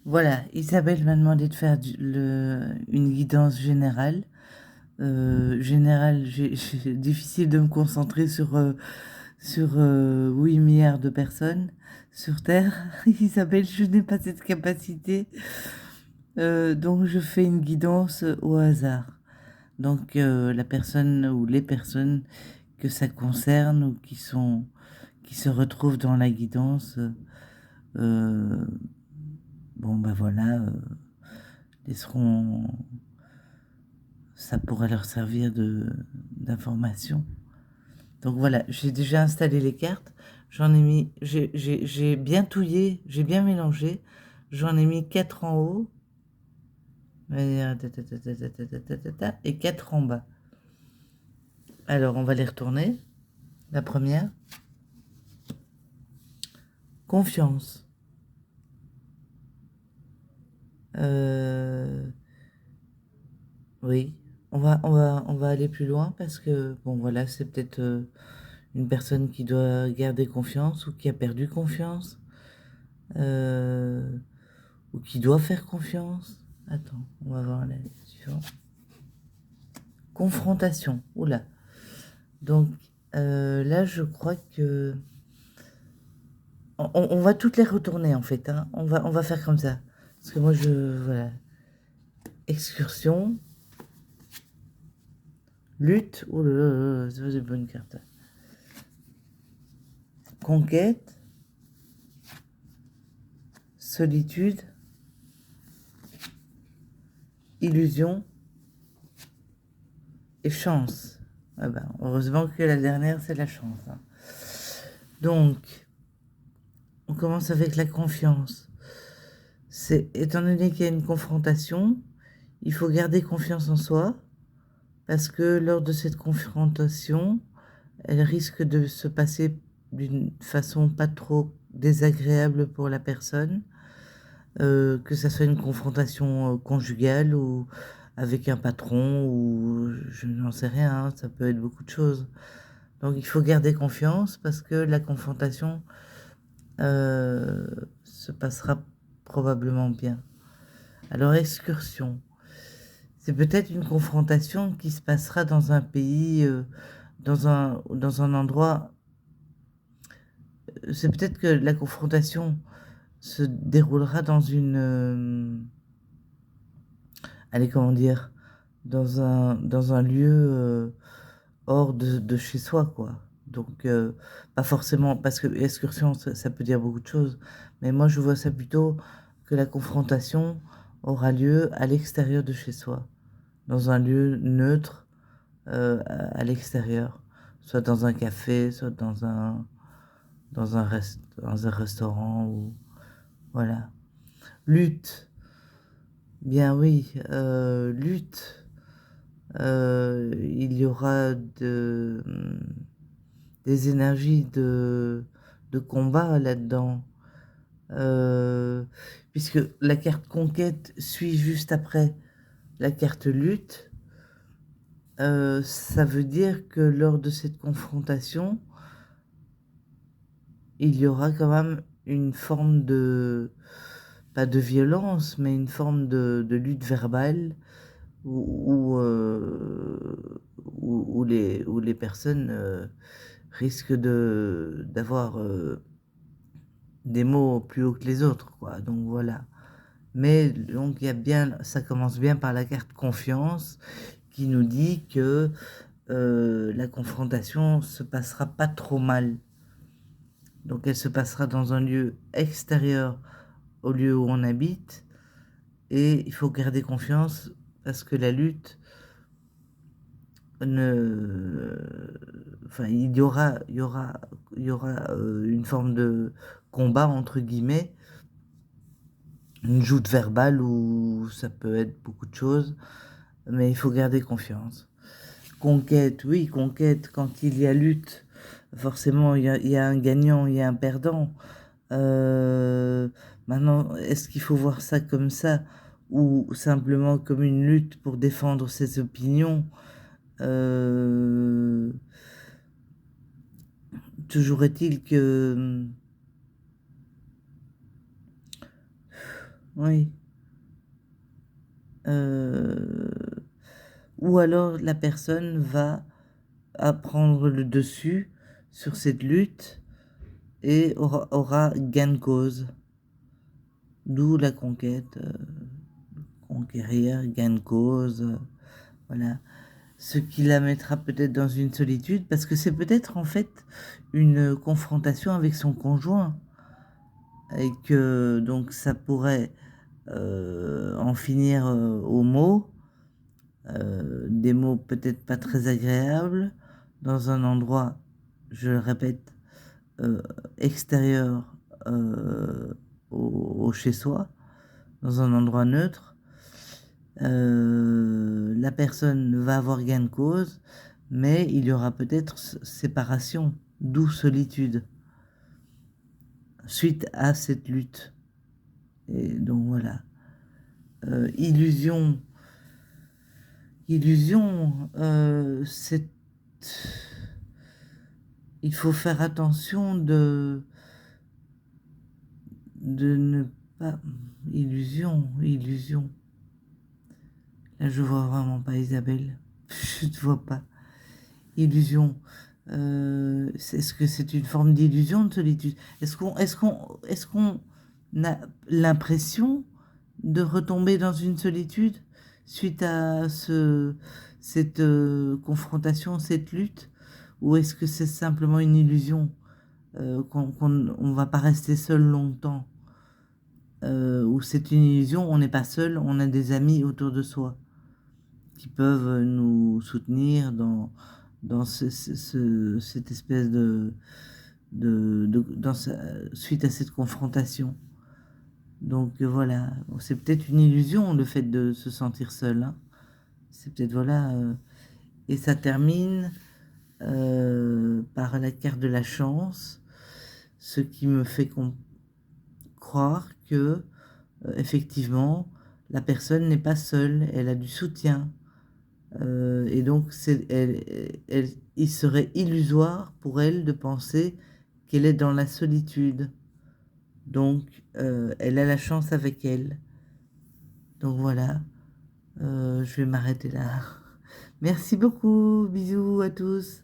Voilà, Isabelle m'a demandé de faire une guidance générale. Générale, difficile de me concentrer sur 8 milliards de personnes sur Terre. Isabelle, je n'ai pas cette capacité. Donc, je fais une guidance au hasard. Donc, la personne ou les personnes que ça concerne ou qui se retrouvent dans la guidance, euh, bon, ben voilà, laisseront, ça pourrait leur servir d'information. Donc voilà, j'ai déjà installé les cartes. J'en ai mis, j'ai bien touillé, j'ai bien mélangé. J'en ai mis 4 en haut et 4 en bas. Alors on va les retourner. La première, confiance. Euh, oui, on va aller plus loin parce que bon voilà, c'est peut-être une personne qui doit garder confiance ou qui a perdu confiance. euh, ou qui doit faire confiance. Attends, on va voir la suivante. Confrontation. Oula. Donc là, je crois que on va toutes les retourner en fait. Hein. On va faire comme ça. Parce que moi, voilà. Excursion, lutte. Oh là là, là, c'est une bonne carte. Conquête, solitude, illusion et chance. Ah ben, heureusement que la dernière, c'est la chance. Hein. Donc, on commence avec la confiance. C'est, étant donné qu'il y a une confrontation, il faut garder confiance en soi, parce que lors de cette confrontation, elle risque de se passer d'une façon pas trop désagréable pour la personne, que ça soit une confrontation conjugale ou avec un patron, ou je n'en sais rien, hein, ça peut être beaucoup de choses. Donc il faut garder confiance parce que la confrontation euh, se passera probablement bien. Alors, excursion. C'est peut-être une confrontation qui se passera dans un pays, dans un endroit. C'est peut-être que la confrontation se déroulera dans allez, comment dire, dans un lieu hors de chez soi, quoi. Donc, pas forcément, parce que excursion, ça peut dire beaucoup de choses, mais moi, je vois ça plutôt que la confrontation aura lieu à l'extérieur de chez soi, dans un lieu neutre à l'extérieur, soit dans un café, soit dans un restaurant ou voilà. Lutte, bien oui, lutte. Il y aura des énergies de combat là-dedans, euh, puisque la carte conquête suit juste après la carte lutte. Ça veut dire que lors de cette confrontation, il y aura quand même une forme pas de violence, mais une forme de lutte verbale où les personnes risquent d'avoir des mots plus hauts que les autres, quoi. Donc voilà. Mais donc il y a bien, ça commence bien par la carte confiance qui nous dit que la confrontation se passera pas trop mal. Donc elle se passera dans un lieu extérieur au lieu où on habite. Et il faut garder confiance parce que la lutte ne... Enfin, il y aura une forme de combat, entre guillemets, une joute verbale où ça peut être beaucoup de choses, mais il faut garder confiance. Conquête, oui, conquête, quand il y a lutte, forcément, il y a un gagnant, il y a un perdant. Euh, Maintenant, est-ce qu'il faut voir ça comme ça ou simplement comme une lutte pour défendre ses opinions? Euh, Toujours est-il que Oui. Euh, ou alors la personne va prendre le dessus sur cette lutte et aura gain de cause. D'où la conquête, conquérir, gain de cause, voilà. Ce qui la mettra peut-être dans une solitude, parce que c'est peut-être en fait une confrontation avec son conjoint, et que donc ça pourrait en finir aux mots, des mots peut-être pas très agréables, dans un endroit, je le répète, euh, extérieur au chez-soi, dans un endroit neutre. La personne va avoir gain de cause, mais il y aura peut-être séparation, d'où solitude, suite à cette lutte. Et donc voilà. Illusion. Illusion, c'est... Il faut faire attention de ne pas... Illusion, illusion. Là, je vois vraiment pas Isabelle. Je ne vois pas. Illusion. Est-ce que c'est une forme d'illusion de solitude? Est-ce qu'on a l'impression de retomber dans une solitude suite à cette confrontation, cette lutte? Ou est-ce que c'est simplement une illusion, qu'on on va pas rester seul longtemps? Ou c'est une illusion, on n'est pas seul, on a des amis autour de soi qui peuvent nous soutenir dans cette espèce suite à cette confrontation. Donc voilà, c'est peut-être une illusion le fait de se sentir seul, hein. C'est peut-être voilà, et ça termine par la carte de la chance, ce qui me fait croire que effectivement la personne n'est pas seule, elle a du soutien. Et donc, il serait illusoire pour elle de penser qu'elle est dans la solitude. Donc, elle a la chance avec elle. Donc voilà, je vais m'arrêter là. Merci beaucoup, bisous à tous.